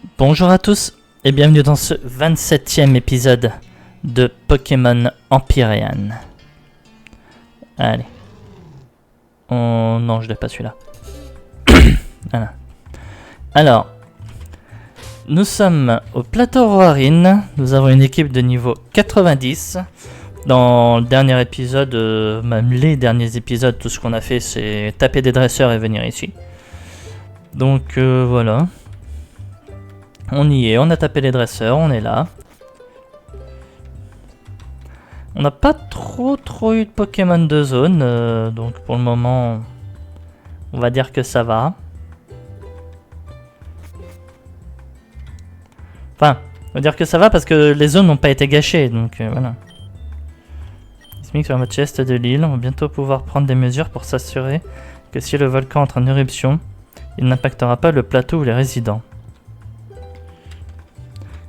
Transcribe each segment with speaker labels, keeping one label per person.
Speaker 1: Bonjour à tous et bienvenue dans ce 27e épisode de Pokémon Empyrean. Allez. Oh non, je l'ai pas celui-là. Voilà. Alors, nous sommes au plateau Roarine. Nous avons une équipe de niveau 90. Dans le dernier épisode, même les derniers épisodes, tout ce qu'on a fait, c'est taper des dresseurs et venir ici. Donc voilà. On y est, on a tapé les dresseurs, on est là. On n'a pas trop eu de Pokémon de zone, donc pour le moment, on va dire que ça va. Enfin, on va dire que ça va parce que les zones n'ont pas été gâchées, donc voilà. Sismique sur la chest de l'île, on va bientôt pouvoir prendre des mesures pour s'assurer que si le volcan entre en éruption, il n'impactera pas le plateau ou les résidents.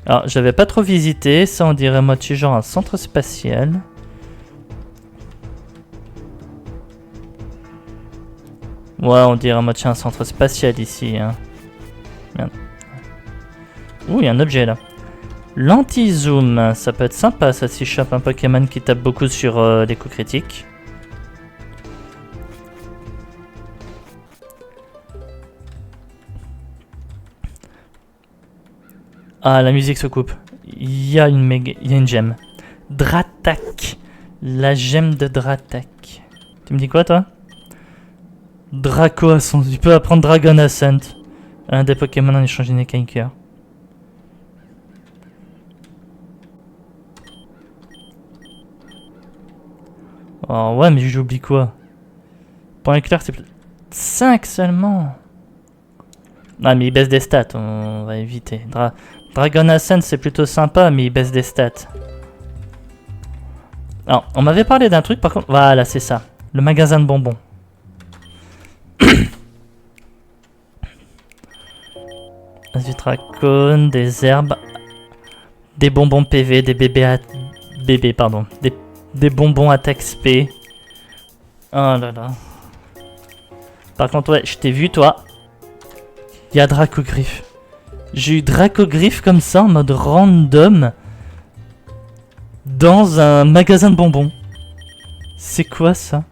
Speaker 1: Alors, j'avais pas trop visité, ça on dirait moitié genre un centre spatial. Ouais, on dirait moitié un centre spatial ici. Hein. Merde. Ouh, il y a un objet là. L'anti-zoom, ça peut être sympa ça si je chope un Pokémon qui tape beaucoup sur les coups critiques. Ah, la musique se coupe. Il y a une gemme. Dratak. La gemme de Dratak. Tu me dis quoi, toi? Draco Ascent. Tu peux apprendre Dragon Ascent. Un des Pokémon en échange d'une Kaiker. Oh ouais, mais j'oublie quoi? Point éclair, c'est plus... 5 seulement. Ah, mais il baisse des stats. On va éviter. Dragon Ascent c'est plutôt sympa mais il baisse des stats. Alors, on m'avait parlé d'un truc par contre. Voilà, c'est ça. Le magasin de bonbons. Du dracone, des herbes, des bonbons PV, des bébés pardon. Des bonbons attaque SP. Oh là là. Par contre, ouais, je t'ai vu toi. Il y a Dracogriffe. J'ai eu Dracogriffe comme ça en mode random dans un magasin de bonbons. C'est quoi ça?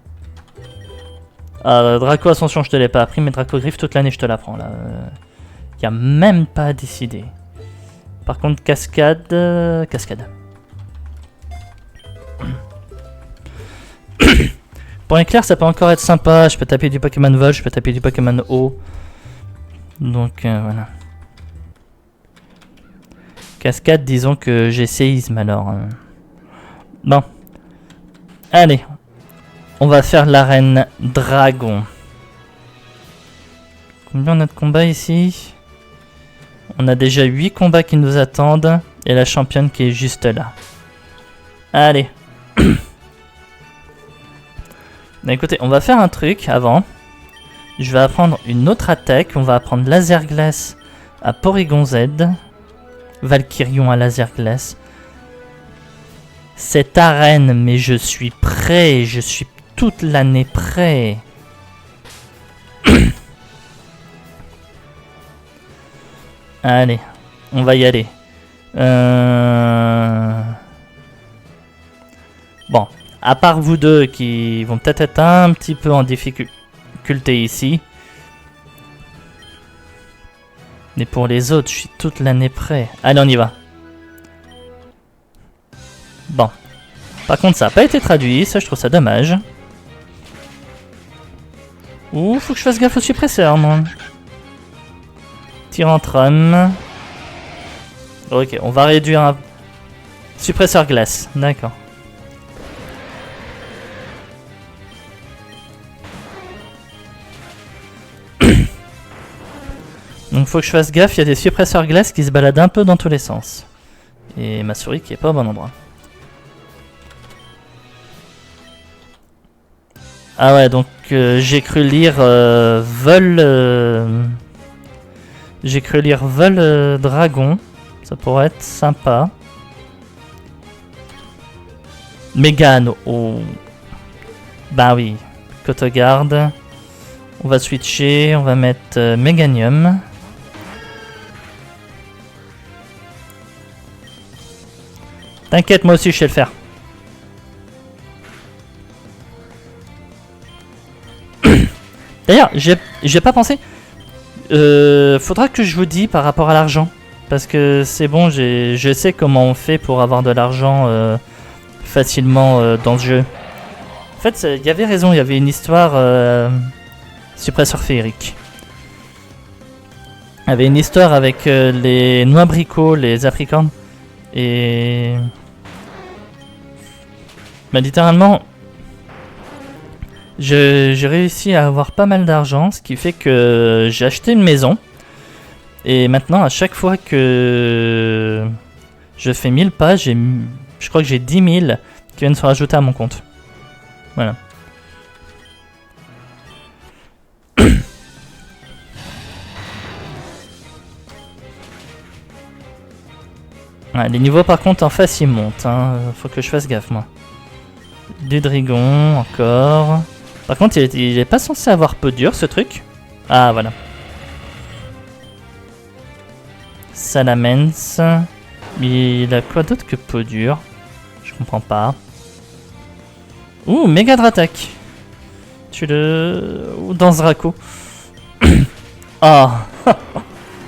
Speaker 1: Draco Ascension je te l'ai pas appris mais Dracogriffe toute l'année je te l'apprends là. Y a même pas à décider. Par contre cascade. Cascade. Pour éclair ça peut encore être sympa. Je peux taper du Pokémon Vol, je peux taper du Pokémon Eau. Donc voilà. Cascade, disons que j'ai séisme alors. Bon. Allez. On va faire l'arène dragon. Combien on a de combats ici? On a déjà 8 combats qui nous attendent. Et la championne qui est juste là. Allez. Bah, écoutez, on va faire un truc avant. Je vais apprendre une autre attaque. On va apprendre laser glace à Porygon Z. Valkyrion à laser glace. Cette arène, mais je suis prêt. Je suis toute l'année prêt. Allez, on va y aller. Bon, à part vous deux qui vont peut-être être un petit peu en difficulté ici. Mais pour les autres, je suis toute l'année prêt. Allez, on y va. Bon. Par contre, ça n'a pas été traduit. Ça, je trouve ça dommage. Ouh, faut que je fasse gaffe au suppresseur, moi. Tyrantrum. Ok, on va réduire un... Suppresseur glace. D'accord. Donc faut que je fasse gaffe, il y a des suppresseurs glace qui se baladent un peu dans tous les sens. Et ma souris qui est pas au bon endroit. Ah ouais, donc j'ai cru lire vol... J'ai cru lire vol dragon. Ça pourrait être sympa. Mégane, oh. Bah oui, Cotogarde. On va switcher, on va mettre Méganium. T'inquiète, moi aussi je sais le faire. D'ailleurs, j'ai pas pensé. Faudra que je vous dise par rapport à l'argent. Parce que c'est bon, je sais comment on fait pour avoir de l'argent facilement dans ce jeu. En fait, il y avait raison, il y avait une histoire suppresseur féerique. Il y avait une histoire avec les noix abricots, les apricornes. Et... bah, littéralement... j'ai réussi à avoir pas mal d'argent, ce qui fait que j'ai acheté une maison. Et maintenant, à chaque fois que je fais 1000 pas, je crois que j'ai 10 000 qui viennent se rajouter à mon compte. Voilà. Ouais, les niveaux par contre en face ils montent, hein. Faut que je fasse gaffe moi. Du dragon encore. Par contre il est pas censé avoir peu dur ce truc. Ah voilà. Salamence. Il a quoi d'autre que peau dure? Je comprends pas. Ouh, méga attaque. Tu le... ou dans Draco. Ah.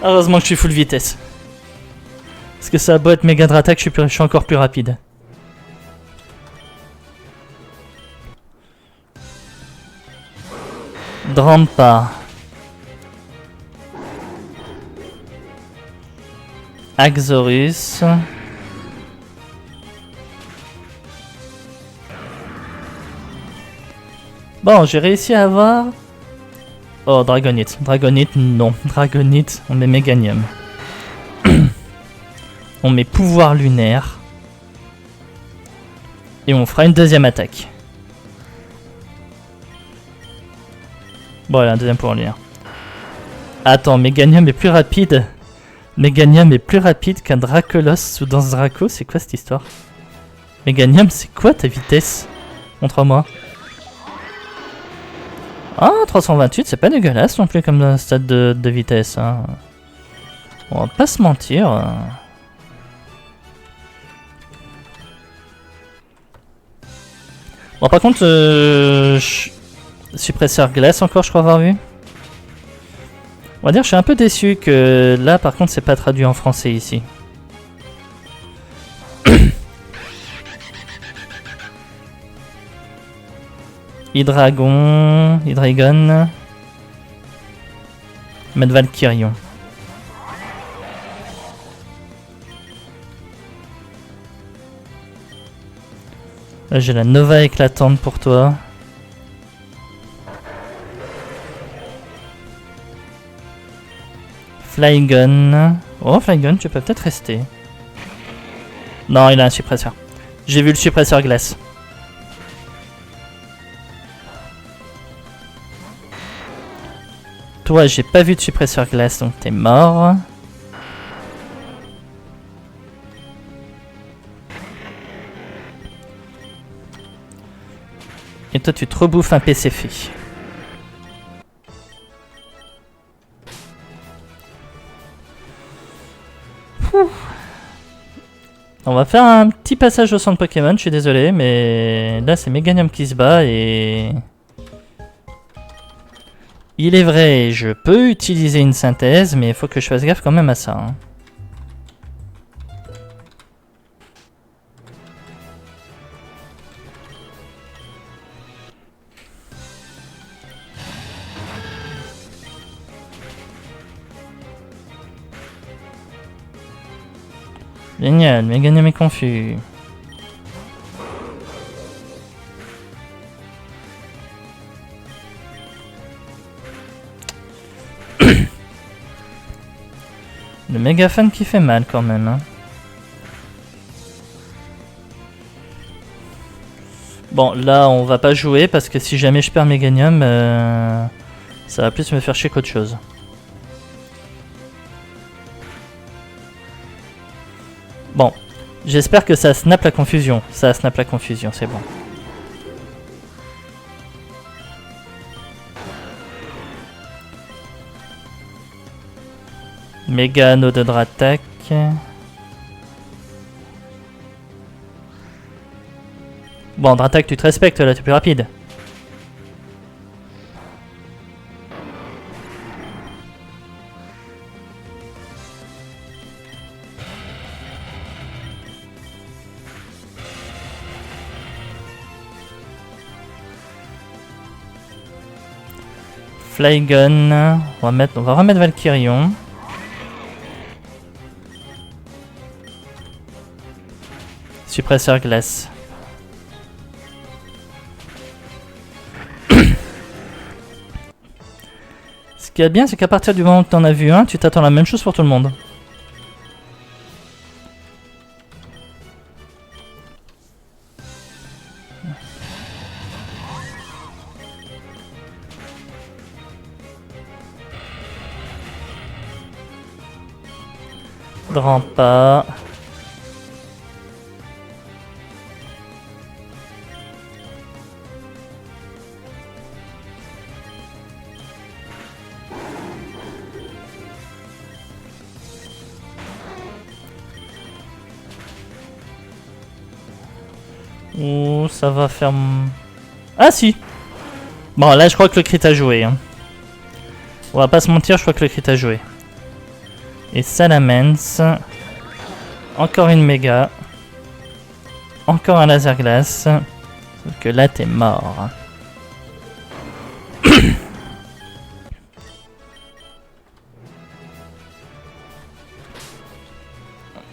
Speaker 1: Heureusement que je suis full vitesse. Parce que ça a beau être méga attaque, je suis encore plus rapide. Drampa. Axorus. Bon, j'ai réussi à avoir... oh, Dragonite. Dragonite, non. Dragonite, on met Méganium. On met pouvoir lunaire. Et on fera une deuxième attaque. Bon, voilà, un deuxième pouvoir lunaire. Attends, Méganium est plus rapide. Méganium est plus rapide qu'un Dracolos sous Danse Draco. C'est quoi cette histoire? Méganium, c'est quoi ta vitesse? Montre-moi. Ah, 328, c'est pas dégueulasse non plus comme stade de vitesse. Hein. On va pas se mentir. Bon, par contre, suppresseur glace encore, je crois avoir vu. On va dire, je suis un peu déçu que là, par contre, c'est pas traduit en français ici. Hydragon, Hydreigon, mettre Valkyrion. Là, j'ai la Nova éclatante pour toi. Flygon. Oh, Flygon, tu peux peut-être rester. Non, il a un suppresseur. J'ai vu le suppresseur glace. Toi, j'ai pas vu de suppresseur glace, donc t'es mort. Et toi, tu te rebouffes un PCF. On va faire un petit passage au centre Pokémon, je suis désolé, mais là c'est Méganium qui se bat et... il est vrai, je peux utiliser une synthèse, mais il faut que je fasse gaffe quand même à ça. Hein. Génial, Méganium est confus. Le mégaphone qui fait mal quand même. Hein. Bon, là on va pas jouer parce que si jamais je perds Méganium, ça va plus me faire chier qu'autre chose. Bon, j'espère que ça snap la confusion. Ça snap la confusion, c'est bon. Méga anneau de Dratak. Bon, Dratak, tu te respectes là, tu es plus rapide. Flygon, on va remettre Valkyrion. Suppresseur glace. Ce qui est bien, c'est qu'à partir du moment que tu en as vu un, tu t'attends la même chose pour tout le monde. Drampa. Ouh, ça va faire... Ah si. Bon, là, je crois que le crit a joué. Hein. On va pas se mentir, je crois que le crit a joué. Et Salamence. Encore une méga. Encore un laser glace. Sauf que là, t'es mort.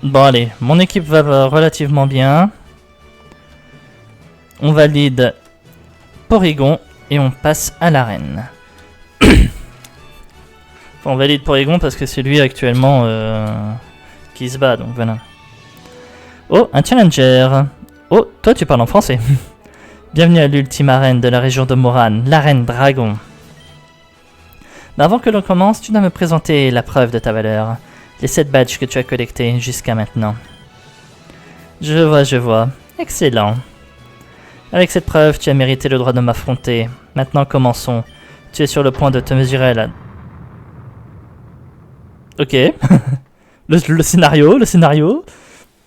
Speaker 1: Bon, allez. Mon équipe va relativement bien. On valide Porygon et on passe à l'arène. On valide Porygon parce que c'est lui actuellement qui se bat, donc voilà. Oh, un challenger. Oh, toi tu parles en français. Bienvenue à l'ultime arène de la région de Moran, l'arène dragon. Mais avant que l'on commence, tu dois me présenter la preuve de ta valeur. Les 7 badges que tu as collectés jusqu'à maintenant. Je vois. Excellent. Avec cette preuve, tu as mérité le droit de m'affronter. Maintenant, commençons. Tu es sur le point de te mesurer à la... Ok. le scénario.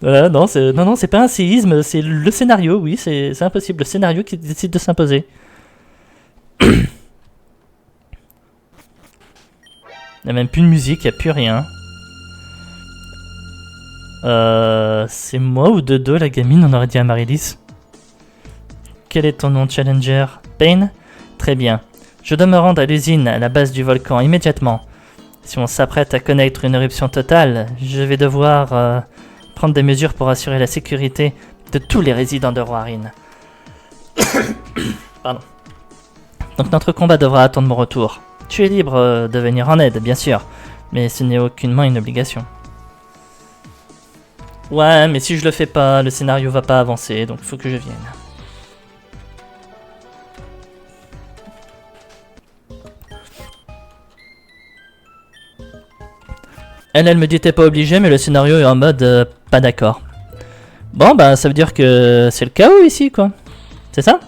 Speaker 1: Voilà, non, c'est pas un séisme, c'est le scénario, oui, c'est impossible. Le scénario qui décide de s'imposer. Il n'y a même plus de musique, il n'y a plus rien. C'est moi ou Dodo, la gamine, on aurait dit à Marilys. Quel est ton nom, Challenger? Pain? Très bien. Je dois me rendre à l'usine, à la base du volcan, immédiatement. Si on s'apprête à connaître une éruption totale, je vais devoir prendre des mesures pour assurer la sécurité de tous les résidents de Roarine. Pardon. Donc notre combat devra attendre mon retour. Tu es libre de venir en aide, bien sûr, mais ce n'est aucunement une obligation. Ouais, mais si je le fais pas, le scénario va pas avancer, donc il faut que je vienne. Elle me dit t'es pas obligé, mais le scénario est en mode pas d'accord. Bon, bah ça veut dire que c'est le chaos ici, quoi. C'est ça?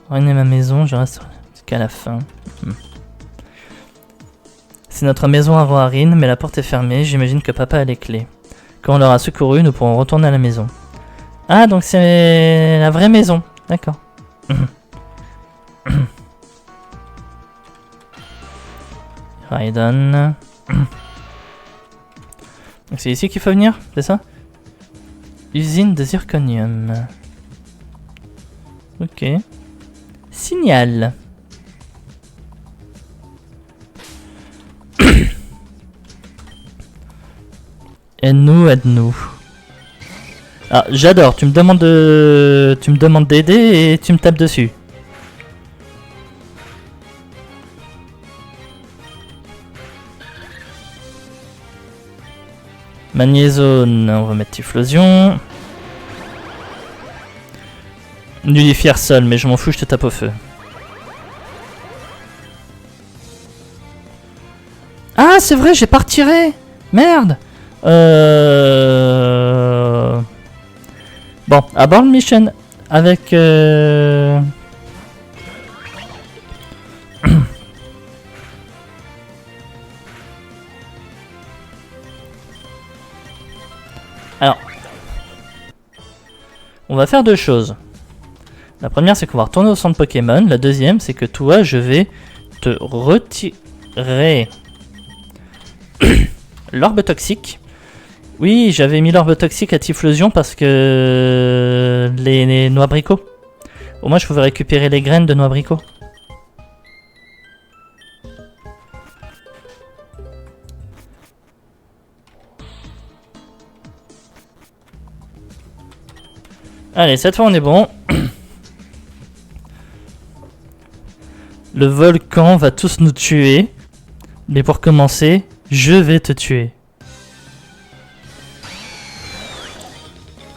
Speaker 1: Ruiner ma maison, je reste jusqu'à la fin. C'est notre maison à Roarine, mais la porte est fermée, j'imagine que papa a les clés. Quand on l'aura secouru, nous pourrons retourner à la maison. Ah, donc c'est la vraie maison, d'accord. Raiden. Donc c'est ici qu'il faut venir, c'est ça? Usine de zirconium. Ok. Signal. Aide-nous, aide-nous. Ah, j'adore, tu me demandes d'aider et tu me tapes dessus. Magnézone, on va mettre Typhlosion. Nullifier sol, mais je m'en fous, je te tape au feu. Ah, c'est vrai, j'ai pas retiré. Merde. Bon, abort mission avec... Alors, On va faire deux choses. La première, c'est qu'on va retourner au centre Pokémon. La deuxième, c'est que toi, je vais te retirer l'orbe toxique. Oui, j'avais mis l'orbe toxique à Typhlosion parce que les noix abricots. Au moins, je pouvais récupérer les graines de noix abricots. Allez, cette fois on est bon. Le volcan va tous nous tuer. Mais pour commencer, je vais te tuer.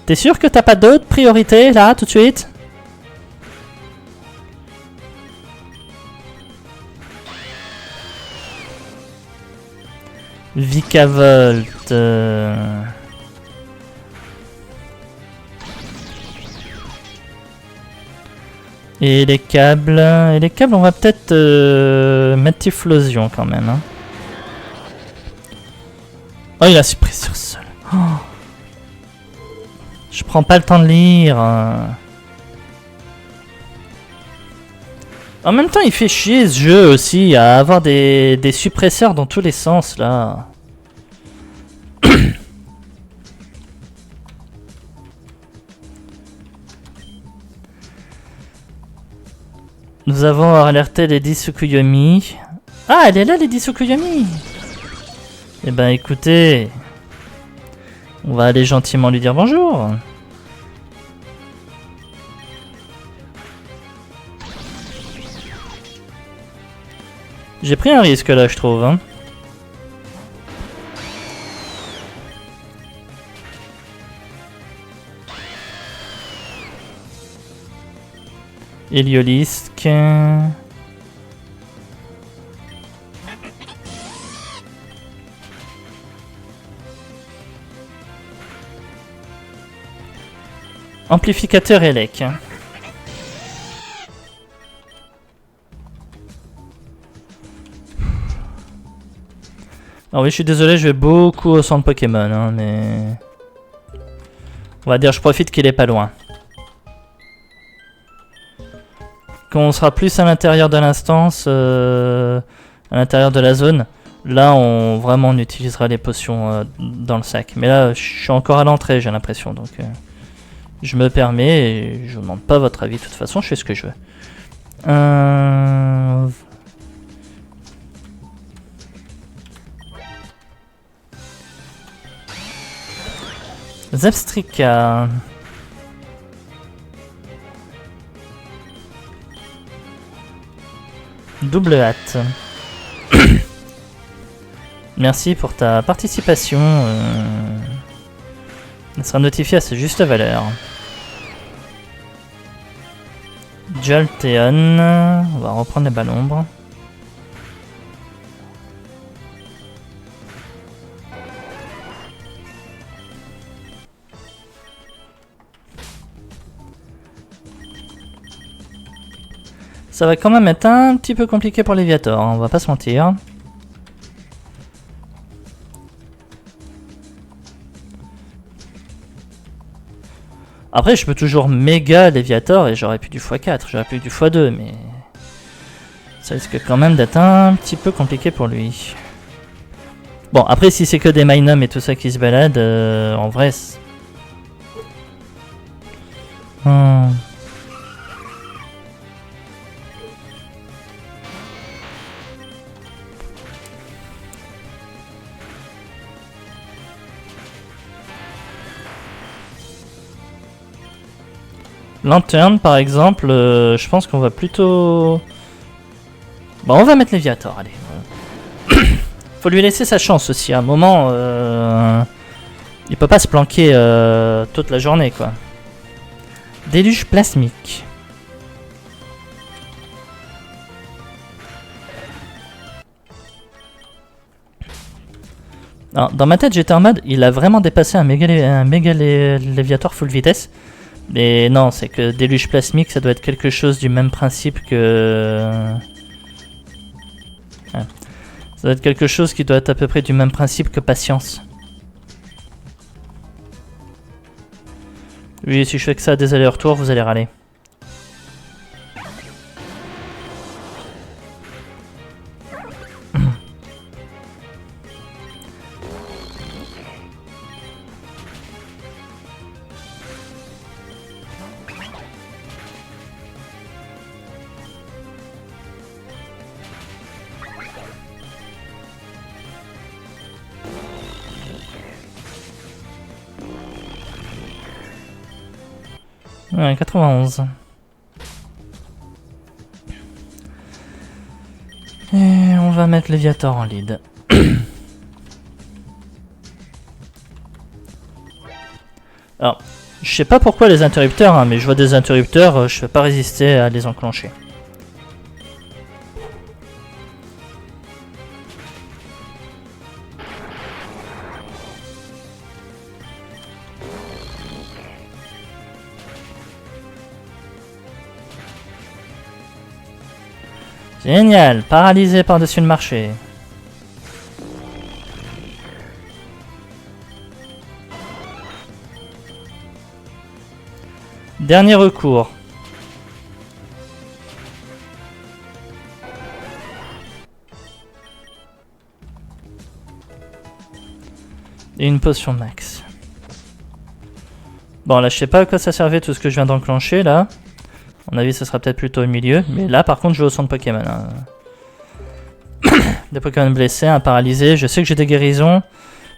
Speaker 1: T'es sûr que t'as pas d'autres priorités là, tout de suite? Vikavolt. Et les câbles, on va peut-être mettre Typhlosion quand même. Hein. Oh, il a suppresseur seul. Oh. Je prends pas le temps de lire. En même temps, il fait chier ce jeu aussi à avoir des suppresseurs dans tous les sens là. Nous avons alerté Lady Tsukuyomi. Ah, elle est là, Lady Tsukuyomi. Eh ben, écoutez, on va aller gentiment lui dire bonjour. J'ai pris un risque là, je trouve. Hein. Heliolisk. Amplificateur Elec. Ah oui, je suis désolé, je vais beaucoup au centre Pokémon, hein, mais... On va dire, je profite qu'il est pas loin. Quand on sera plus à l'intérieur de l'instance, à l'intérieur de la zone, là, vraiment, on utilisera les potions dans le sac. Mais là, je suis encore à l'entrée, j'ai l'impression, donc... je me permets, et je ne demande pas votre avis, de toute façon, je fais ce que je veux. Zebstrika. Double hâte. Merci pour ta participation. Elle sera notifiée à sa juste valeur. Jolteon. On va reprendre les balles ombres. Ça va quand même être un petit peu compliqué pour Léviator, on va pas se mentir. Après, je peux toujours méga Léviator et j'aurais pu du x4, j'aurais pu du x2, mais... ça risque quand même d'être un petit peu compliqué pour lui. Bon, après, si c'est que des Minum et tout ça qui se baladent, en vrai... Lanterne par exemple, je pense qu'on va plutôt... Bon, on va mettre Léviator, allez. Faut lui laisser sa chance aussi, à un moment... il peut pas se planquer toute la journée, quoi. Déluge plasmique. Alors, dans ma tête, j'étais en mode, il a vraiment dépassé un méga Léviator full vitesse. Mais non, c'est que déluge plasmique, ça doit être quelque chose du même principe que... Ouais. Ça doit être quelque chose qui doit être à peu près du même principe que patience. Oui, si je fais que ça des allers-retours, vous allez râler. Ouais, 91. Et on va mettre Léviator en lead. Alors, je sais pas pourquoi les interrupteurs, hein, mais je vois des interrupteurs, je peux pas résister à les enclencher. Génial, paralysé par-dessus le marché. Dernier recours. Et une potion max. Bon là je sais pas à quoi ça servait tout ce que je viens d'enclencher là. À mon avis ça sera peut-être plutôt au milieu. Mais là par contre je vais au centre Pokémon. Hein. Des Pokémon blessés, un paralysé. Je sais que j'ai des guérisons.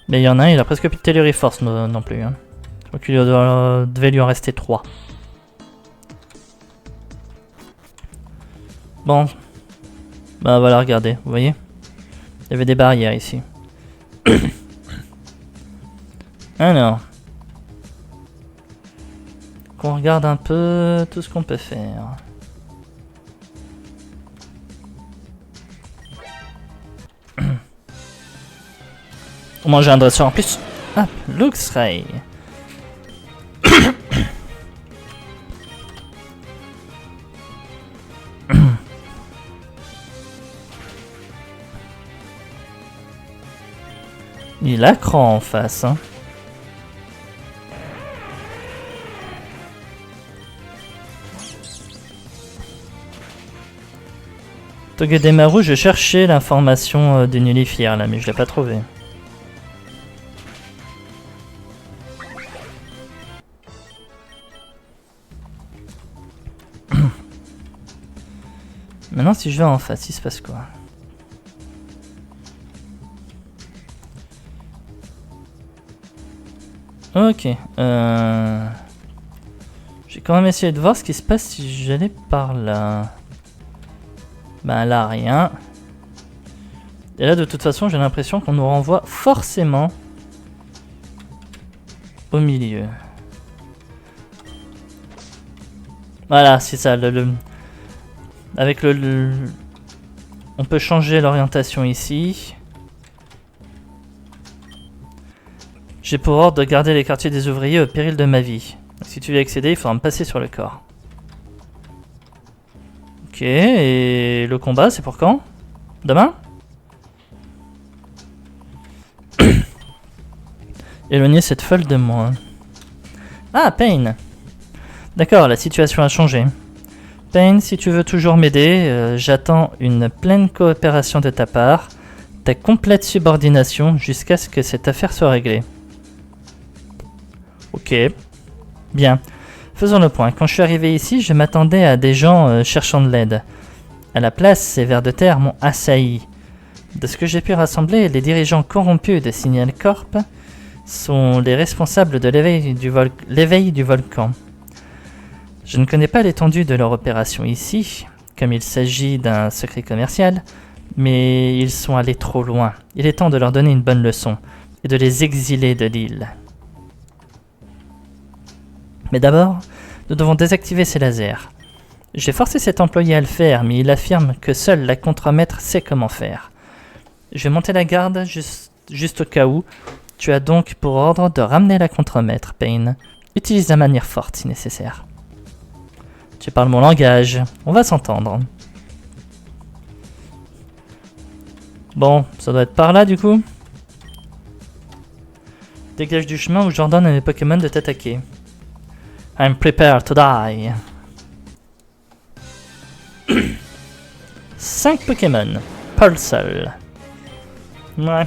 Speaker 1: Mais il y en a un, il a presque plus de Télériforce non plus. Hein. Je crois qu'il devait lui en rester 3. Bon. Bah voilà, regardez, vous voyez. Il y avait des barrières ici. Alors. Qu'on regarde un peu tout ce qu'on peut faire. On mange un dresseur en plus. Ah, Luxray. Il a cran en face. Hein. Togedemaru, je cherchais l'information du nullifier là, mais je l'ai pas trouvé. Maintenant, si je vais en face, il se passe quoi? Ok. J'ai quand même essayé de voir ce qui se passe si j'allais par là. Ben là, rien. Et là, de toute façon, j'ai l'impression qu'on nous renvoie forcément au milieu. Voilà, c'est ça. Avec on peut changer l'orientation ici. J'ai pour ordre de garder les quartiers des ouvriers au péril de ma vie. Si tu veux y accéder, il faudra me passer sur le corps. Ok, et le combat, c'est pour quand? Demain? Éloignez cette folle de moi. Ah, Pain! D'accord, la situation a changé. Pain, si tu veux toujours m'aider, j'attends une pleine coopération de ta part, ta complète subordination jusqu'à ce que cette affaire soit réglée. Ok. Bien. Faisons le point. Quand je suis arrivé ici, je m'attendais à des gens cherchant de l'aide. À la place, ces vers de terre m'ont assailli. De ce que j'ai pu rassembler, les dirigeants corrompus de Signal Corp sont les responsables de l'éveil du volcan. Je ne connais pas l'étendue de leur opération ici, comme il s'agit d'un secret commercial, mais ils sont allés trop loin. Il est temps de leur donner une bonne leçon et de les exiler de l'île. Mais d'abord, nous devons désactiver ces lasers. J'ai forcé cet employé à le faire, mais il affirme que seule la contremaître sait comment faire. Je vais monter la garde juste au cas où. Tu as donc pour ordre de ramener la contremaître, Pain. Utilise la manière forte si nécessaire. Tu parles mon langage, on va s'entendre. Bon, ça doit être par là du coup. Dégage du chemin où j'ordonne à mes Pokémon de t'attaquer. I'm prepared to die. 5 Pokémon. Pulsel. Ouais.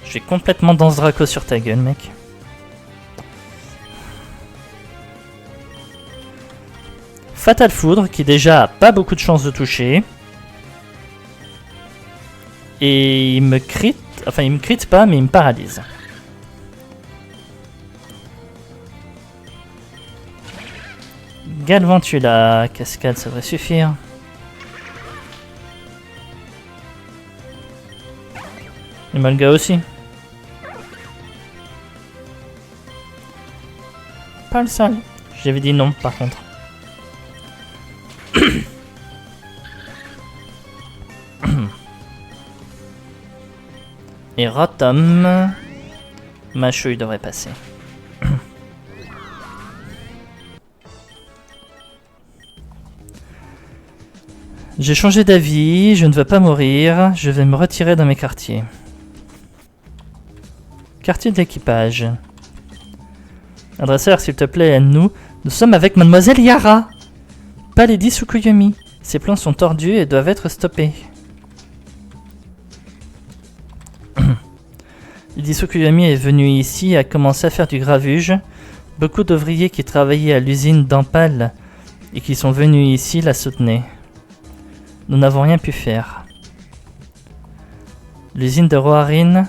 Speaker 1: Je vais complètement dans ce Draco sur ta gueule, mec. Fatal Foudre, qui déjà a pas beaucoup de chances de toucher. Et il me crit. Enfin, il me crit pas, mais il me paralyse. Galvantula, cascade, ça devrait suffire. Emolga aussi. Pas le sale. J'avais dit non, par contre. Et Rotom. Macho, il devrait passer. J'ai changé d'avis, je ne veux pas mourir, je vais me retirer dans mes quartiers. Quartier d'équipage. Adresseur, s'il te plaît, aide-nous. Nous sommes avec Mademoiselle Yara. Pas Lady Tsukuyomi. Ses plans sont tordus et doivent être stoppés. Lady Tsukuyomi est venue ici et a commencé à faire du gravuge. Beaucoup d'ouvriers qui travaillaient à l'usine d'Ampal et qui sont venus ici la soutenaient. Nous n'avons rien pu faire. L'usine de Roarine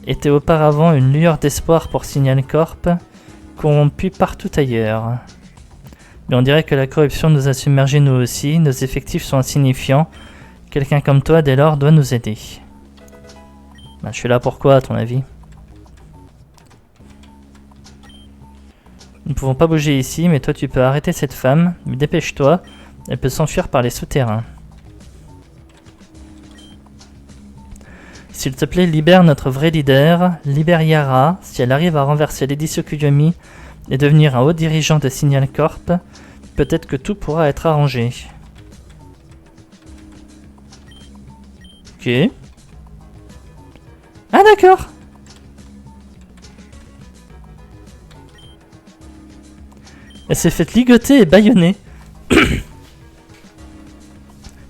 Speaker 1: était auparavant une lueur d'espoir pour Signal Corp, corrompue partout ailleurs. Mais on dirait que la corruption nous a submergés nous aussi, nos effectifs sont insignifiants. Quelqu'un comme toi, dès lors, doit nous aider. Ben, je suis là pour quoi, à ton avis? Nous ne pouvons pas bouger ici, mais toi tu peux arrêter cette femme. Mais dépêche-toi, elle peut s'enfuir par les souterrains. S'il te plaît, libère notre vrai leader, libère Yara. Si elle arrive à renverser Lady Tsukuyomi et devenir un haut dirigeant de Signal Corp, peut-être que tout pourra être arrangé. Ok. Ah d'accord. Elle s'est faite ligoter et bâillonner.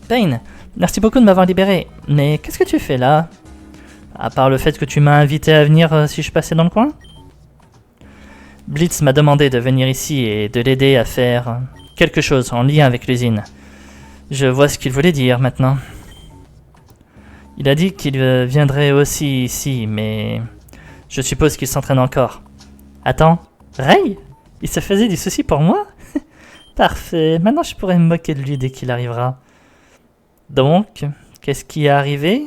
Speaker 1: Pain, merci beaucoup de m'avoir libéré. Mais qu'est-ce que tu fais là? À part le fait que tu m'as invité à venir si je passais dans le coin? Blitz m'a demandé de venir ici et de l'aider à faire quelque chose en lien avec l'usine. Je vois ce qu'il voulait dire maintenant. Il a dit qu'il viendrait aussi ici, mais je suppose qu'il s'entraîne encore. Attends, Ray? Il se faisait du souci pour moi? Parfait, maintenant je pourrais me moquer de lui dès qu'il arrivera. Donc, qu'est-ce qui est arrivé?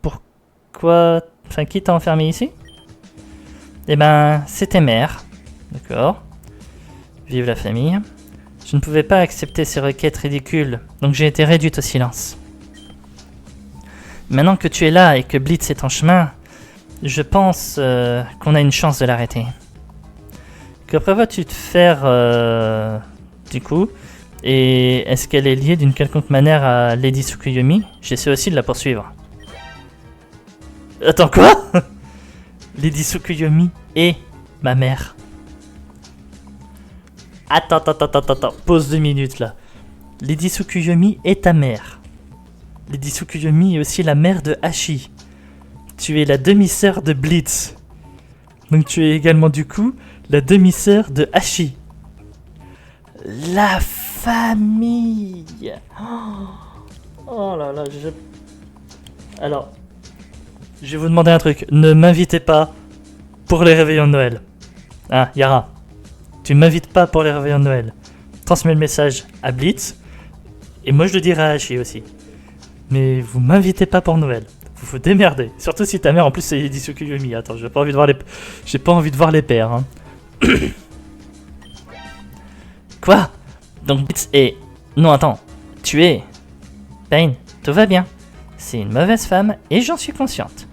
Speaker 1: Pourquoi... Enfin, qui t'a enfermé ici? Eh ben, c'était mère. D'accord. Vive la famille. Je ne pouvais pas accepter ces requêtes ridicules, donc j'ai été réduite au silence. Maintenant que tu es là et que Blitz est en chemin, je pense qu'on a une chance de l'arrêter. Que prévois-tu de faire du coup? Et est-ce qu'elle est liée d'une quelconque manière à Lady Tsukuyomi? J'essaie aussi de la poursuivre. Attends, quoi? Lady Tsukuyomi et ma mère. Attends, pause 2 minutes là. Lady Tsukuyomi est ta mère. Lady Tsukuyomi est aussi la mère de Hachi. Tu es la demi-sœur de Blitz. Donc tu es également du coup la demi-sœur de Hachi. La famille. Oh là là, Alors, je vais vous demander un truc. Ne m'invitez pas pour les réveillons de Noël. Ah, Yara. Tu m'invites pas pour les réveillons de Noël. Transmets le message à Blitz. Et moi je le dirai à Hachi aussi. Mais vous m'invitez pas pour Noël. Vous vous démerdez. Surtout si ta mère en plus c'est Lady Tsukuyomi. Attends, j'ai pas envie de voir les pères. Hein. Quoi? Donc Blitz est... Non, attends. Tu es... Pain, tout va bien. C'est une mauvaise femme et j'en suis consciente.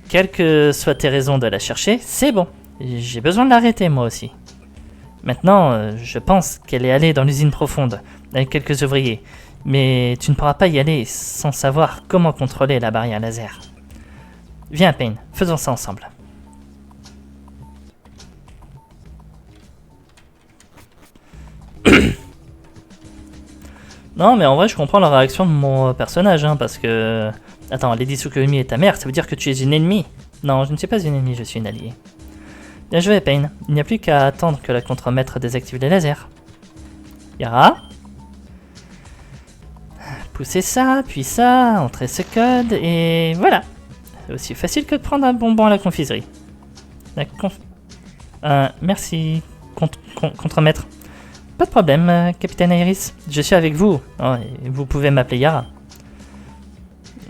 Speaker 1: Quelles que soient tes raisons de la chercher, c'est bon. J'ai besoin de l'arrêter moi aussi. Maintenant, je pense qu'elle est allée dans l'usine profonde avec quelques ouvriers. Mais tu ne pourras pas y aller sans savoir comment contrôler la barrière laser. Viens, Pain, faisons ça ensemble. Non, mais en vrai, je comprends la réaction de mon personnage, hein, parce que... Attends, Lady Tsukuyomi est ta mère, ça veut dire que tu es une ennemie. Non, je ne suis pas une ennemie, je suis une alliée. Bien joué, Pain. Il n'y a plus qu'à attendre que la contremaître désactive les lasers. Yara. Poussez ça, puis ça, entrez ce code, et voilà. C'est aussi facile que de prendre un bonbon à la confiserie. Merci, contremaître. Pas de problème, capitaine Iris. Je suis avec vous. Oh, et vous pouvez m'appeler Yara.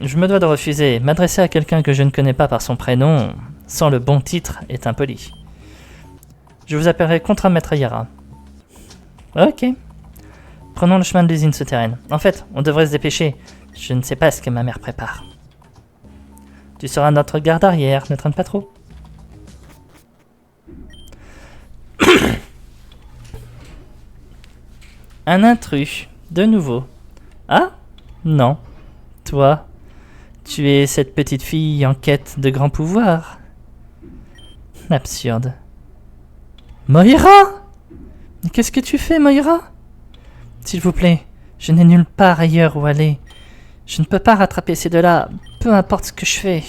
Speaker 1: Je me dois de refuser. M'adresser à quelqu'un que je ne connais pas par son prénom, sans le bon titre, est impoli. Je vous appellerai contremaître Yara. Ok. Prenons le chemin de l'usine souterraine. En fait, on devrait se dépêcher. Je ne sais pas ce que ma mère prépare. Tu seras notre garde arrière, ne traîne pas trop. Un intrus, de nouveau. Ah? Non. Toi, tu es cette petite fille en quête de grand pouvoir. Absurde. Moira? Qu'est-ce que tu fais, Moira? S'il vous plaît, je n'ai nulle part ailleurs où aller. Je ne peux pas rattraper ces deux-là, peu importe ce que je fais.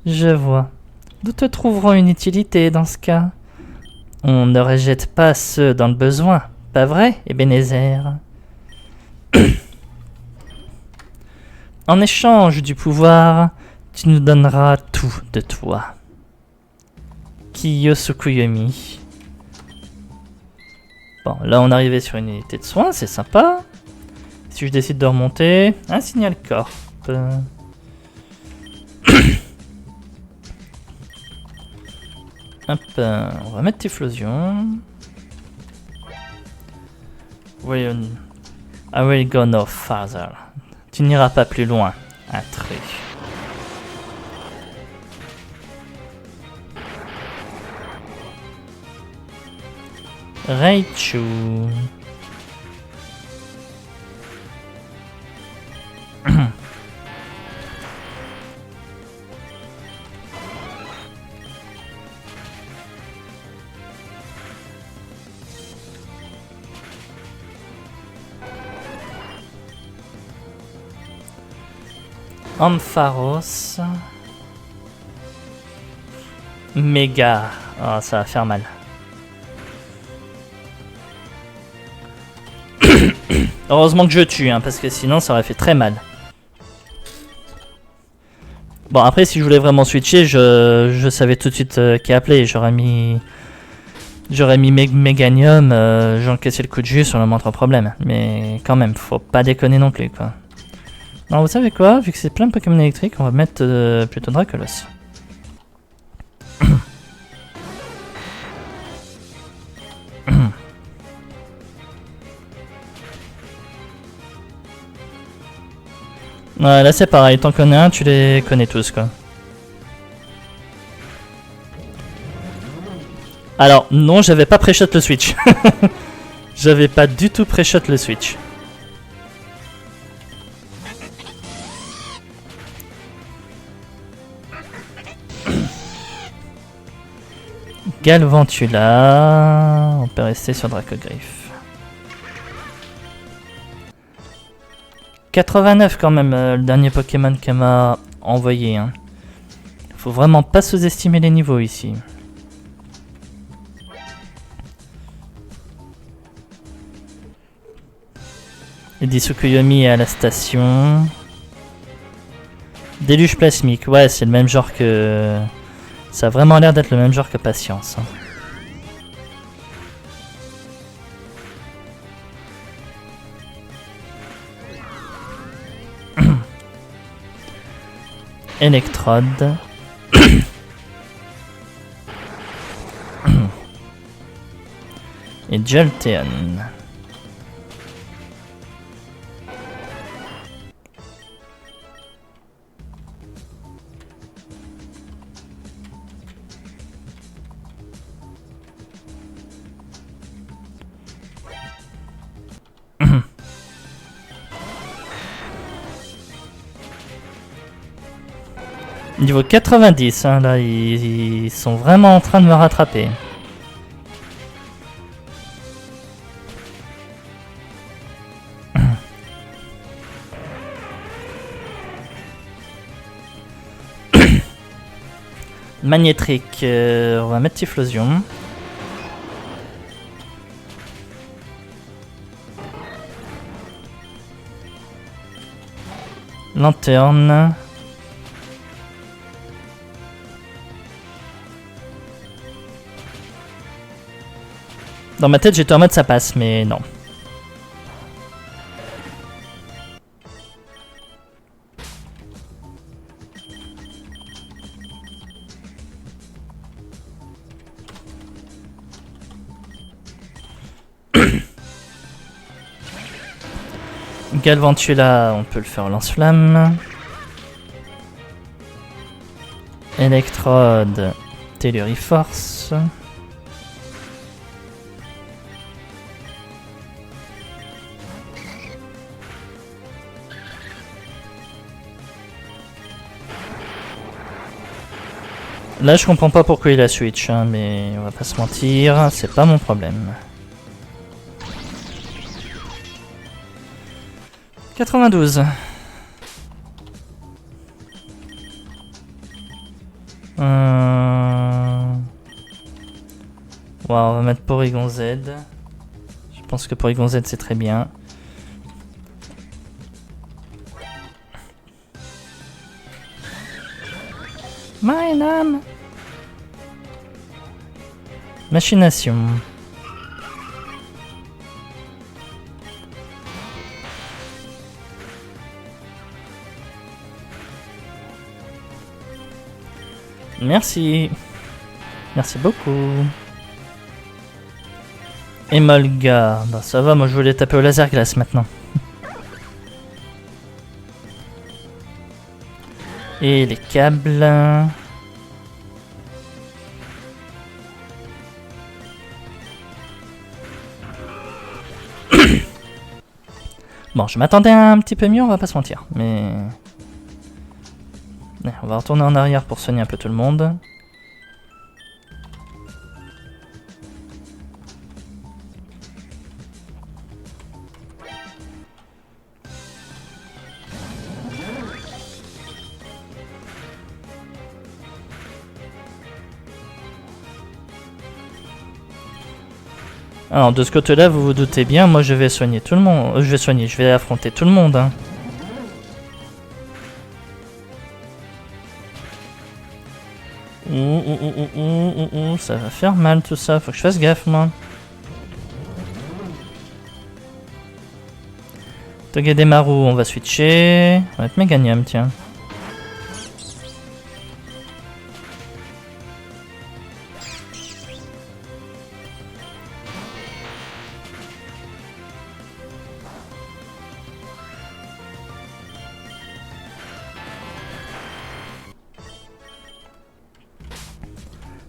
Speaker 1: Je vois. Nous te trouverons une utilité dans ce cas. On ne rejette pas ceux dans le besoin, pas vrai, Ebenezer? En échange du pouvoir, tu nous donneras tout de toi. Kiyo Tsukuyomi. Bon, là on est arrivé sur une unité de soins, c'est sympa. Si je décide de remonter, un signal corp. Hop, on va mettre Typhlosion. I will go no farther. Tu n'iras pas plus loin, intrus. Raichu. Ampharos. Méga. Oh, ça va faire mal. Heureusement que je tue, hein, parce que sinon ça aurait fait très mal. Bon, après, si je voulais vraiment switcher, je savais tout de suite qui appeler. J'aurais mis Meganium, j'encaissais le coup de jus sur le moindre problème. Mais quand même, faut pas déconner non plus, quoi. Non, vous savez quoi? Vu que c'est plein de Pokémon électriques, on va mettre plutôt Dracolos. Ouais, là c'est pareil, t'en connais un, tu les connais tous, quoi. Alors, non, j'avais pas pré-shot le switch. J'avais pas du tout pré-shot le switch. Galvantula, on peut rester sur Dracogryph. 89 quand même, le dernier Pokémon qu'elle m'a envoyé. Hein. Faut vraiment pas sous-estimer les niveaux ici. Lady Tsukuyomi est à la station. Déluge plasmique, ouais, c'est le même genre que... Ça a vraiment l'air d'être le même genre que Patience. Electrode. Et Jolteon. Niveau 90, hein, là, ils sont vraiment en train de me rattraper. Magnétrique, on va mettre Typhlosion. Lanterne. Dans ma tête, j'étais en mode ça passe, mais non. Galvantula, on peut le faire lance-flamme. Électrode, Telluriforce. Là, je comprends pas pourquoi il a switch, hein, mais on va pas se mentir, c'est pas mon problème. 92. Wow, on va mettre Porygon Z. Je pense que Porygon Z c'est très bien. Maenam. Machination. Merci. Merci beaucoup. Emolga. Bah ça va, moi je voulais taper au laser glace maintenant. Et les câbles. Bon, je m'attendais un petit peu mieux, on va pas se mentir, mais... On va retourner en arrière pour soigner un peu tout le monde. Alors de ce côté-là, vous vous doutez bien, moi je vais soigner tout le monde. Je vais affronter tout le monde. Hein. Ça va faire mal tout ça, faut que je fasse gaffe moi. Togedemaru, on va switcher. On va mettre Meganium, tiens.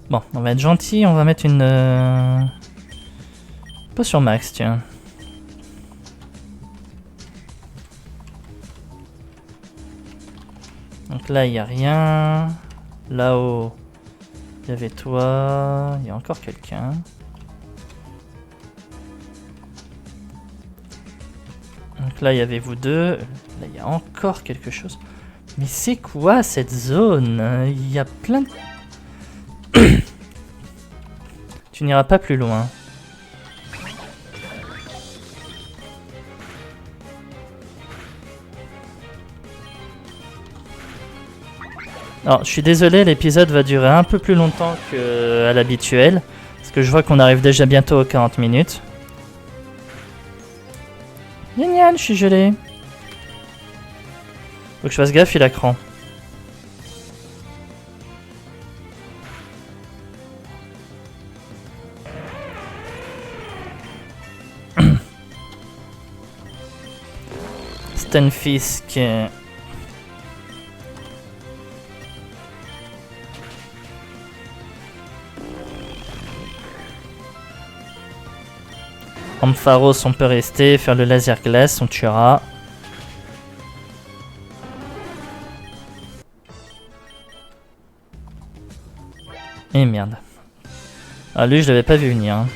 Speaker 1: Bon, on va être gentil, on va mettre une potion max, tiens. Donc là, il n'y a rien. Là-haut, il y avait toi. Il y a encore quelqu'un. Donc là, il y avait vous deux. Là, il y a encore quelque chose. Mais c'est quoi cette zone? Il y a plein de... Tu n'iras pas plus loin. Alors, je suis désolé, l'épisode va durer un peu plus longtemps qu'à l'habituel. Parce que je vois qu'on arrive déjà bientôt aux 40 minutes. Génial, je suis gelé. Faut que je fasse gaffe, il a cran. Stunfisk. Ampharos, on peut rester, faire le laser glace, on tuera. Et merde. Ah, lui, je l'avais pas vu venir. Hein.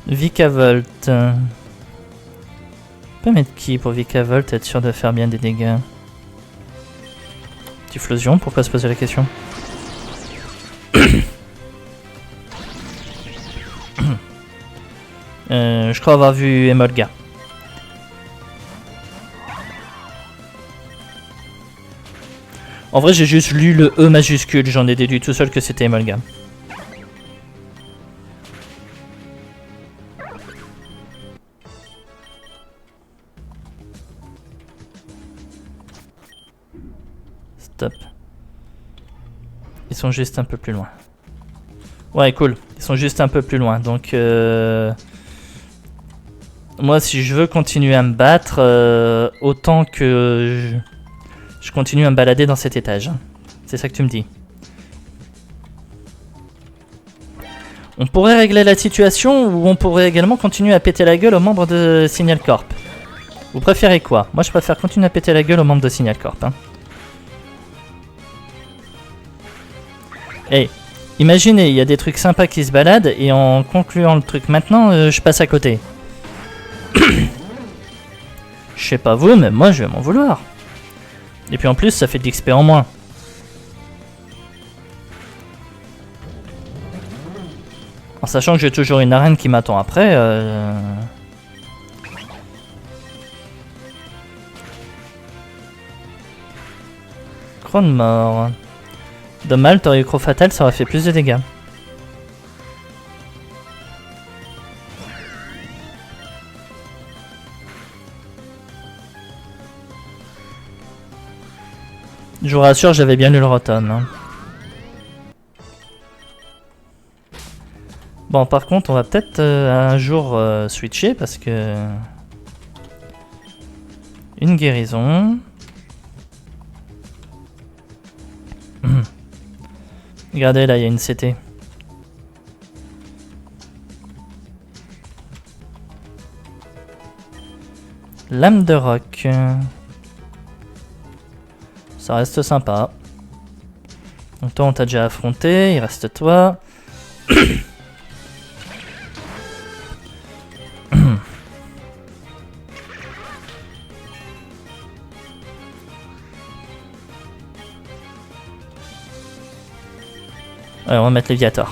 Speaker 1: Vikavolt. On peut mettre qui pour Vikavolt, être sûr de faire bien des dégâts? Diffusion, pourquoi se poser la question? Je crois avoir vu Emolga. En vrai, j'ai juste lu le E majuscule, j'en ai déduit tout seul que c'était Emolga. Stop. Ils sont juste un peu plus loin. Ouais, cool. Ils sont juste un peu plus loin. Donc, moi, si je veux continuer à me battre, autant que je continue à me balader dans cet étage. C'est ça que tu me dis. On pourrait régler la situation ou on pourrait également continuer à péter la gueule aux membres de Signal Corp. Vous préférez quoi? Moi, je préfère continuer à péter la gueule aux membres de Signal Corp. Hein. Hey, imaginez, il y a des trucs sympas qui se baladent et en concluant le truc maintenant, je passe à côté. Je sais pas vous, mais moi je vais m'en vouloir. Et puis en plus, ça fait de l'XP en moins. En sachant que j'ai toujours une arène qui m'attend après. Crone mort. De mal, t'aurais eu Croc Fatal, ça aurait fait plus de dégâts. Je vous rassure, j'avais bien lu le Rotom. Hein. Bon, par contre, on va peut-être un jour switcher parce que... Une guérison. Regardez, là, il y a une CT. Lame de roc. Ça reste sympa. Donc toi, on t'a déjà affronté. Il reste toi. Ouais, on va mettre Léviator.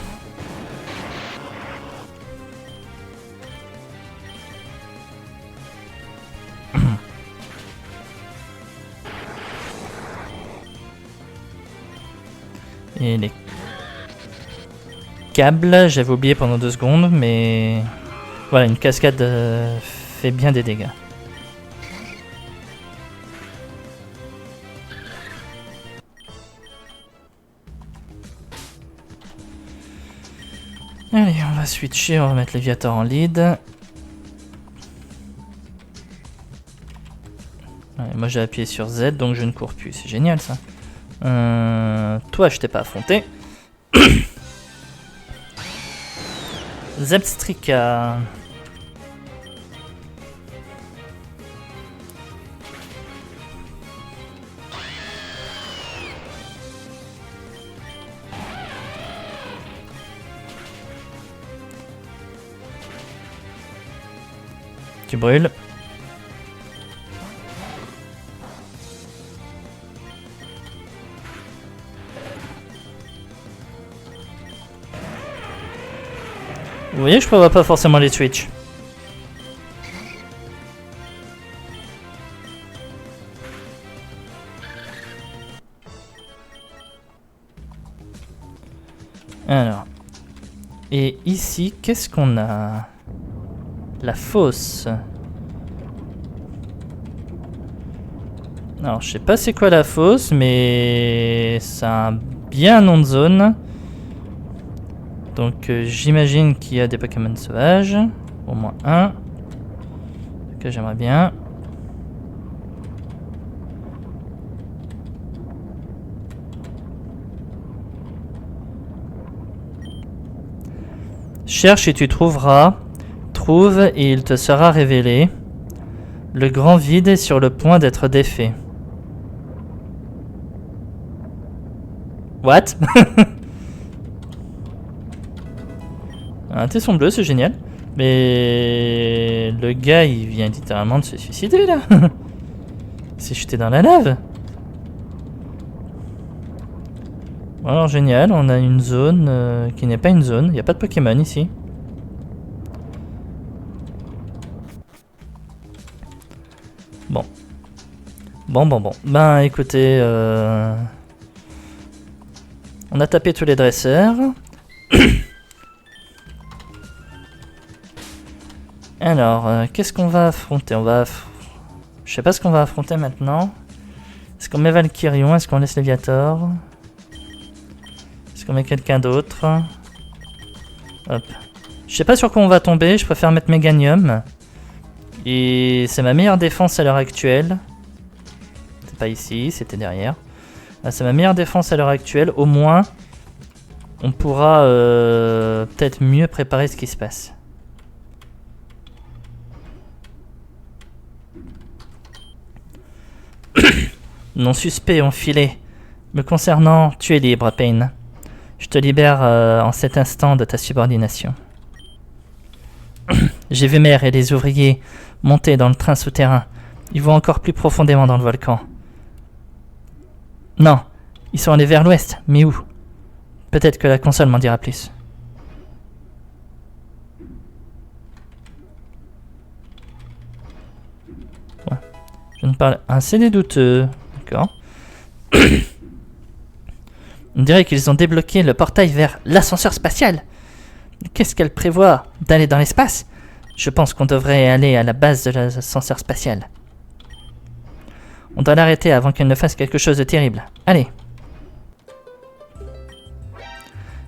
Speaker 1: Et les câbles, j'avais oublié pendant 2 secondes, mais voilà, une cascade fait bien des dégâts. Allez, on va switcher, on va mettre Léviator en lead. Ouais, moi j'ai appuyé sur Z, donc je ne cours plus, c'est génial ça. Toi, je t'ai pas affronté. Zebstrika. Tu brûles. Vous voyez, je prévois pas forcément les Twitch. Alors. Et ici, qu'est-ce qu'on a? La fosse. Alors, je sais pas c'est quoi la fosse, mais ça a bien un nom de zone. Donc, j'imagine qu'il y a des Pokémon sauvages. Au moins un. que j'aimerais bien. Cherche et tu trouveras. Trouve et il te sera révélé. Le grand vide est sur le point d'être défait. What? Un tesson bleu, c'est génial. Mais le gars, il vient littéralement de se suicider là. Il s'est jeté dans la lave. Alors génial, on a une zone qui n'est pas une zone. Il n'y a pas de Pokémon ici. Bon. Bon. Ben écoutez, on a tapé tous les dresseurs. Alors, qu'est-ce qu'on va affronter? Je sais pas ce qu'on va affronter maintenant. Est-ce qu'on met Valkyrion? Est-ce qu'on laisse Léviator? Est-ce qu'on met quelqu'un d'autre? Hop. Je sais pas sur quoi on va tomber, je préfère mettre Meganium. Et c'est ma meilleure défense à l'heure actuelle. C'est pas ici, c'était derrière. Ah, c'est ma meilleure défense à l'heure actuelle. Au moins, on pourra peut-être mieux préparer ce qui se passe. Non suspect enfilé. Me concernant, tu es libre, Pain. Je te libère en cet instant de ta subordination. J'ai vu Mère et les ouvriers monter dans le train souterrain. Ils vont encore plus profondément dans le volcan. Non, ils sont allés vers l'ouest, mais où? Peut-être que la console m'en dira plus. Ouais. Je ne parle... Un CD douteux. D'accord. On dirait qu'ils ont débloqué le portail vers l'ascenseur spatial. Qu'est-ce qu'elle prévoit? D'aller dans l'espace? Je pense qu'on devrait aller à la base de l'ascenseur spatial. On doit l'arrêter avant qu'elle ne fasse quelque chose de terrible. Allez.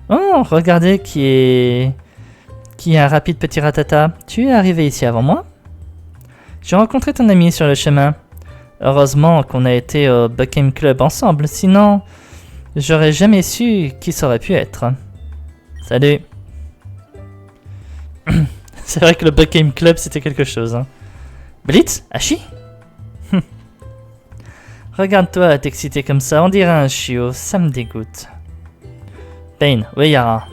Speaker 1: Oh, regardez qui est un rapide petit ratata. Tu es arrivé ici avant moi? J'ai rencontré ton ami sur le chemin. Heureusement qu'on a été au Buckham Club ensemble, sinon j'aurais jamais su qui ça aurait pu être. Salut. C'est vrai que le Buckham Club c'était quelque chose. Hein. Blitz? Hachi? Regarde-toi t'exciter comme ça, on dirait un chiot, ça me dégoûte. Pain, oui Yara.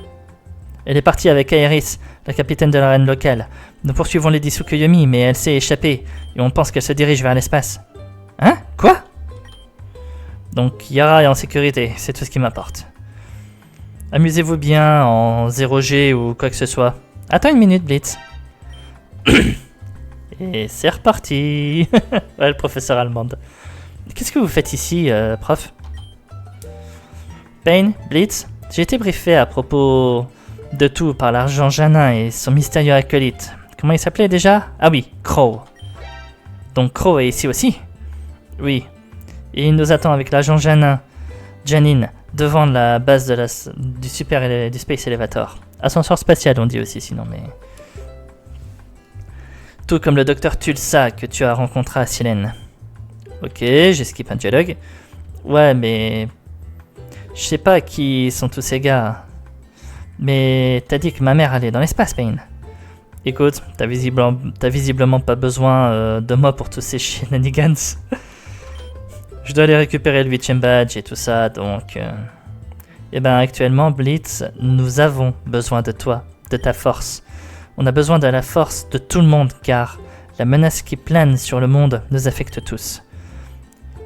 Speaker 1: Elle est partie avec Aeris, la capitaine de l'arène locale. Nous poursuivons Lady Tsukuyomi, mais elle s'est échappée et on pense qu'elle se dirige vers l'espace. Hein? Quoi? Donc Yara est en sécurité, c'est tout ce qui m'importe. Amusez-vous bien en 0G ou quoi que ce soit. Attends une minute, Blitz. Et c'est reparti. Ouais, le professeur Allemande. Qu'est-ce que vous faites ici, prof? Pain, Blitz, j'ai été briefé à propos de tout par l'argent Janin et son mystérieux acolyte. Comment il s'appelait déjà? Ah oui, Crow. Donc Crow est ici aussi? Oui. Et il nous attend avec l'agent Janine, devant la base du Space Elevator. Ascenseur spatial, on dit aussi sinon, mais... Tout comme le docteur Tulsa que tu as rencontré à Silène. Ok, j'ai skip un dialogue. Ouais, mais... Je sais pas qui sont tous ces gars. Mais t'as dit que ma mère allait dans l'espace, Pain. Écoute, t'as visiblement pas besoin de moi pour tous ces shenanigans. Je dois aller récupérer le 8ème badge et tout ça, donc... Eh ben actuellement, Blitz, nous avons besoin de toi, de ta force. On a besoin de la force de tout le monde, car la menace qui plane sur le monde nous affecte tous.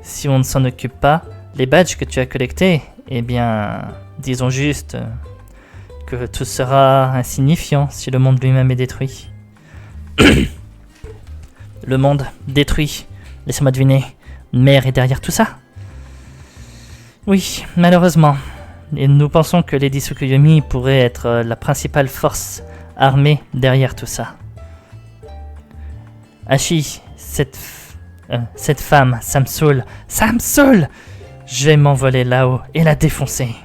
Speaker 1: Si on ne s'en occupe pas, les badges que tu as collectés, eh bien, disons juste que tout sera insignifiant si le monde lui-même est détruit. Le monde détruit. Laissez-moi deviner. Mère est derrière tout ça? Oui, malheureusement. Et nous pensons que Lady Tsukuyomi pourrait être la principale force armée derrière tout ça. Hachi, cette femme, ça me saoule. Ça me saoule! Je vais m'envoler là-haut et la défoncer.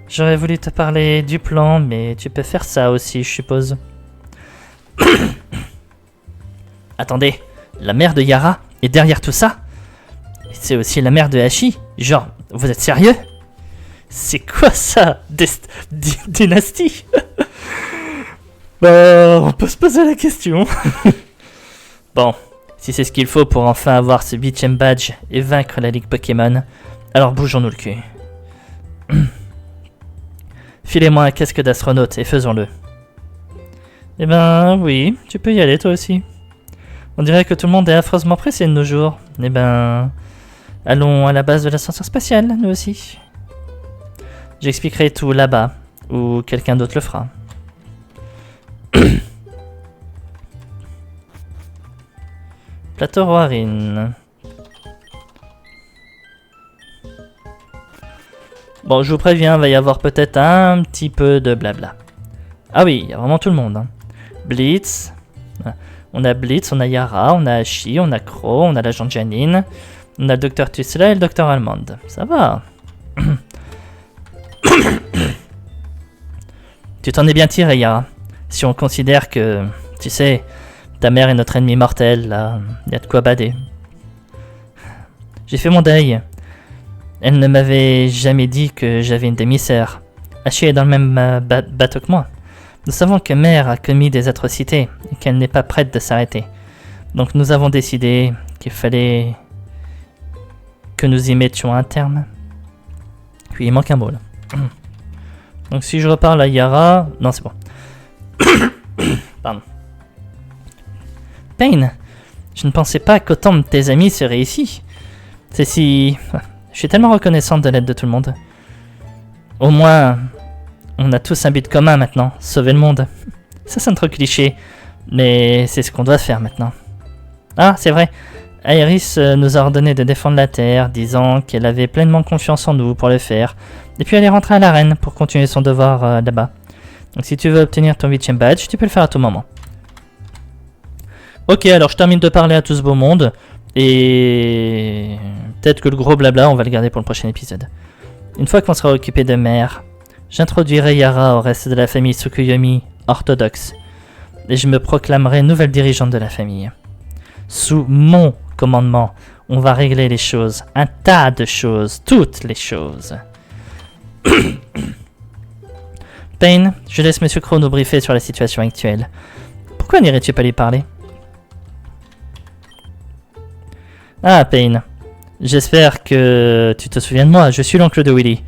Speaker 1: J'aurais voulu te parler du plan, mais tu peux faire ça aussi, je suppose. Attendez, la mère de Yara est derrière tout ça? C'est aussi la mère de Hachi? Genre, vous êtes sérieux? C'est quoi ça? Dynastie? Bah, on peut se poser la question. Bon, si c'est ce qu'il faut pour enfin avoir ce 8ème badge et vaincre la Ligue Pokémon, alors bougeons-nous le cul. Filez-moi un casque d'astronaute et faisons-le. Eh ben oui, tu peux y aller toi aussi. On dirait que tout le monde est affreusement pressé de nos jours. Eh ben, allons à la base de l'ascenseur spatial, nous aussi. J'expliquerai tout là-bas, ou quelqu'un d'autre le fera. Plateau Roarine. Bon, je vous préviens, il va y avoir peut-être un petit peu de blabla. Ah oui, il y a vraiment tout le monde. Hein. Blitz. On a Blitz, on a Yara, on a Hachi, on a Crow, on a l'agent Janine, on a le docteur Tusla et le docteur Almond. Ça va. Tu t'en es bien tiré, Yara. Si on considère que, tu sais, ta mère est notre ennemi mortel, là, il y a de quoi bader. J'ai fait mon deuil. Elle ne m'avait jamais dit que j'avais une demi-sœur. Hachi est dans le même bateau que moi. Nous savons que Mère a commis des atrocités et qu'elle n'est pas prête de s'arrêter. Donc nous avons décidé qu'il fallait que nous y mettions un terme. Puis il manque un mot là. Donc si je reparle à Yara... Non, c'est bon. Pardon. Pain, je ne pensais pas qu'autant de tes amis seraient ici. C'est si... Je suis tellement reconnaissante de l'aide de tout le monde. Au moins, on a tous un but commun maintenant, sauver le monde. Ça sonne trop cliché, mais c'est ce qu'on doit faire maintenant. Ah, c'est vrai, Aeris nous a ordonné de défendre la Terre, disant qu'elle avait pleinement confiance en nous pour le faire. Et puis elle est rentrée à l'arène pour continuer son devoir là-bas. Donc si tu veux obtenir ton 8ème badge, tu peux le faire à tout moment. Ok, alors je termine de parler à tout ce beau monde. Et peut-être que le gros blabla, on va le garder pour le prochain épisode. Une fois qu'on sera occupé de Mère, j'introduirai Yara au reste de la famille Tsukuyomi orthodoxe. Et je me proclamerai nouvelle dirigeante de la famille. Sous mon commandement, on va régler les choses. Un tas de choses. Toutes les choses. Pain, je laisse Monsieur Crow nous briefer sur la situation actuelle. Pourquoi n'irais-tu pas lui parler? Ah, Pain. J'espère que tu te souviens de moi. Je suis l'oncle de Willy.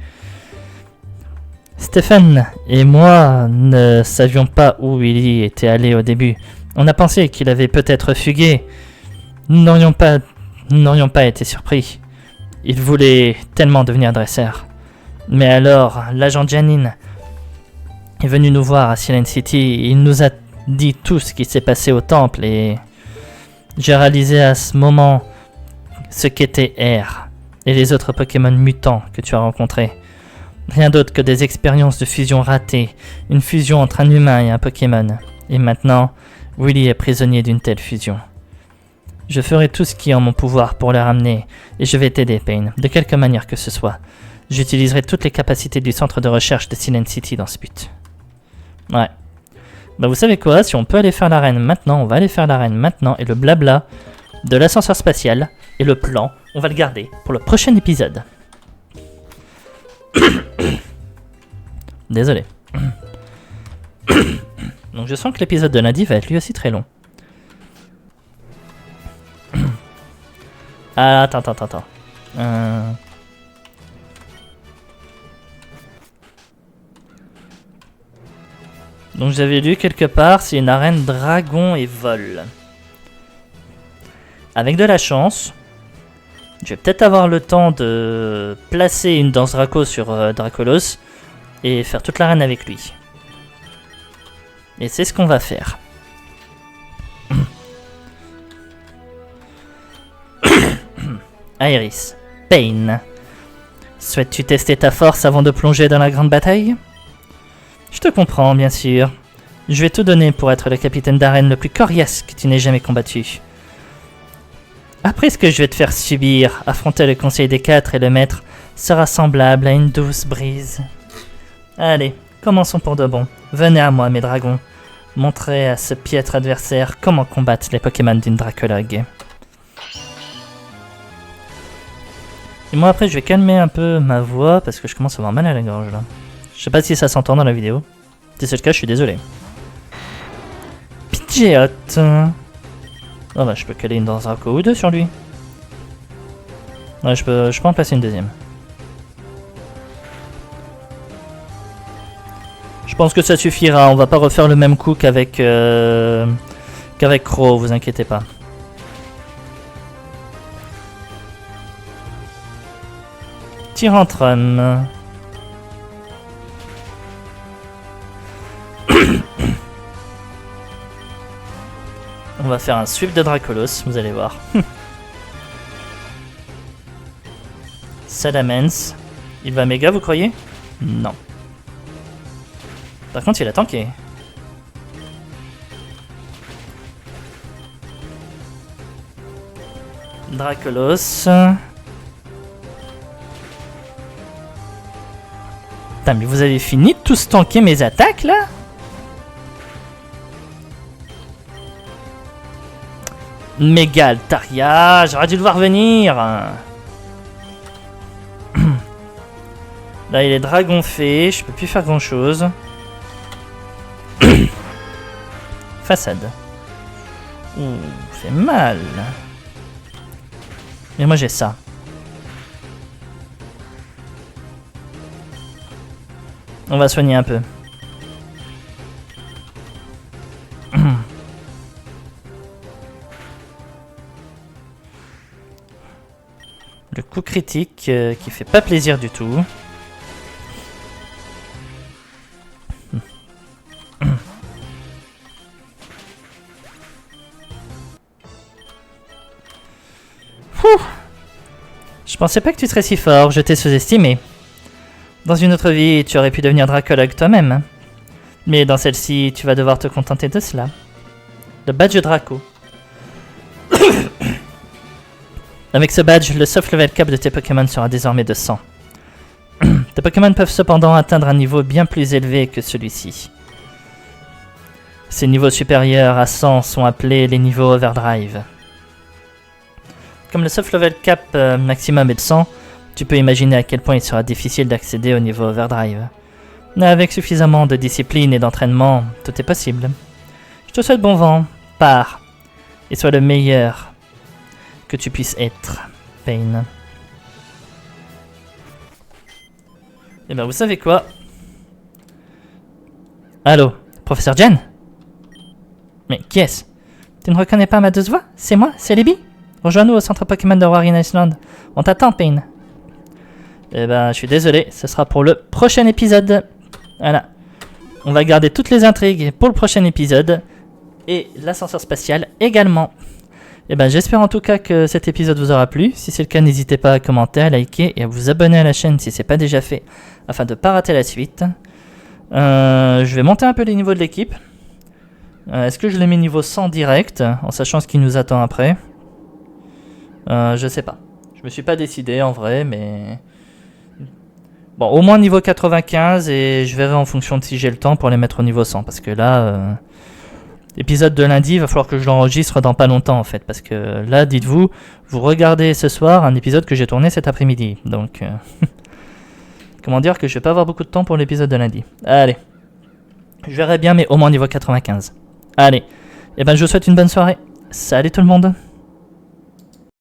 Speaker 1: Stephen et moi ne savions pas où Willy était allé au début. On a pensé qu'il avait peut-être fugué. Nous n'aurions pas été surpris. Il voulait tellement devenir dresseur. Mais alors, l'agent Janine est venu nous voir à Silent City. Il nous a dit tout ce qui s'est passé au temple et j'ai réalisé à ce moment ce qu'était R et les autres Pokémon mutants que tu as rencontrés. Rien d'autre que des expériences de fusion ratées, une fusion entre un humain et un Pokémon. Et maintenant, Willy est prisonnier d'une telle fusion. Je ferai tout ce qui est en mon pouvoir pour le ramener, et je vais t'aider, Pain, de quelque manière que ce soit. J'utiliserai toutes les capacités du centre de recherche de Silent City dans ce but. Ouais. Bah vous savez quoi, si on peut aller faire l'arène maintenant, on va aller faire l'arène maintenant, et le blabla de l'ascenseur spatial et le plan, on va le garder pour le prochain épisode. Désolé. Donc je sens que l'épisode de lundi va être lui aussi très long. Ah, attends. Donc j'avais lu quelque part, c'est une arène dragon et vol. Avec de la chance, je vais peut-être avoir le temps de placer une danse Draco sur Dracolos et faire toute l'arène avec lui. Et c'est ce qu'on va faire. Aeris, Pain, souhaites-tu tester ta force avant de plonger dans la grande bataille? Je te comprends, bien sûr. Je vais tout donner pour être le capitaine d'arène le plus coriace que tu n'aies jamais combattu. Après ce que je vais te faire subir, affronter le Conseil des Quatre et le Maître sera semblable à une douce brise. Allez, commençons pour de bon. Venez à moi, mes dragons. montrer à ce piètre adversaire comment combattre les Pokémon d'une dracologue. Et moi après je vais calmer un peu ma voix parce que je commence à avoir mal à la gorge là. Je sais pas si ça s'entend dans la vidéo. Si c'est le cas, je suis désolé. Pidgeot. Oh bah je peux caler une danse Draco ou deux sur lui. Ouais, je peux en placer une deuxième. Je pense que ça suffira, on va pas refaire le même coup qu'avec Crow, vous inquiétez pas. Tyrantrum. On va faire un sweep de Dracolos, vous allez voir. Salamence. Il va méga, vous croyez? Non. Par contre, il a tanké. Dracolos. Putain, mais vous avez fini de tous tanker mes attaques, là? Méga Altaria, j'aurais dû le voir venir. Là, il est dragon fait, je peux plus faire grand chose. Façade. Ouh, fait mal. Mais moi j'ai ça. On va soigner un peu. Le coup critique qui fait pas plaisir du tout. Je pensais pas que tu serais si fort, je t'ai sous-estimé. Dans une autre vie, tu aurais pu devenir dracologue toi-même. Mais dans celle-ci, tu vas devoir te contenter de cela. Le badge Draco. Avec ce badge, le soft level cap de tes Pokémon sera désormais de 100. Tes Pokémon peuvent cependant atteindre un niveau bien plus élevé que celui-ci. Ces niveaux supérieurs à 100 sont appelés les niveaux Overdrive. Comme le soft level cap maximum est de 100, tu peux imaginer à quel point il sera difficile d'accéder au niveau Overdrive. Mais avec suffisamment de discipline et d'entraînement, tout est possible. Je te souhaite bon vent, pars, et sois le meilleur que tu puisses être, Pain. Et ben vous savez quoi? Allô, professeur Jen? Mais qui est-ce? Tu ne reconnais pas ma douce voix? C'est moi, c'est Libby. Rejoins-nous au centre Pokémon de Warren Island. On t'attend, Pain. Eh ben, je suis désolé, ce sera pour le prochain épisode. Voilà. On va garder toutes les intrigues pour le prochain épisode. Et l'ascenseur spatial également. Eh ben, j'espère en tout cas que cet épisode vous aura plu. Si c'est le cas, n'hésitez pas à commenter, à liker et à vous abonner à la chaîne si ce n'est pas déjà fait, afin de ne pas rater la suite. Je vais monter un peu les niveaux de l'équipe. Est-ce que je les mets niveau 100 direct, en sachant ce qui nous attend après? Je sais pas. Je me suis pas décidé en vrai, mais... Bon, au moins niveau 95, et je verrai en fonction de si j'ai le temps pour les mettre au niveau 100. Parce que là, l'épisode de lundi, il va falloir que je l'enregistre dans pas longtemps en fait. Parce que là, dites-vous, vous regardez ce soir un épisode que j'ai tourné cet après-midi. Donc, comment dire que je vais pas avoir beaucoup de temps pour l'épisode de lundi. Allez. Je verrai bien, mais au moins niveau 95. Allez. Et ben, je vous souhaite une bonne soirée. Salut tout le monde.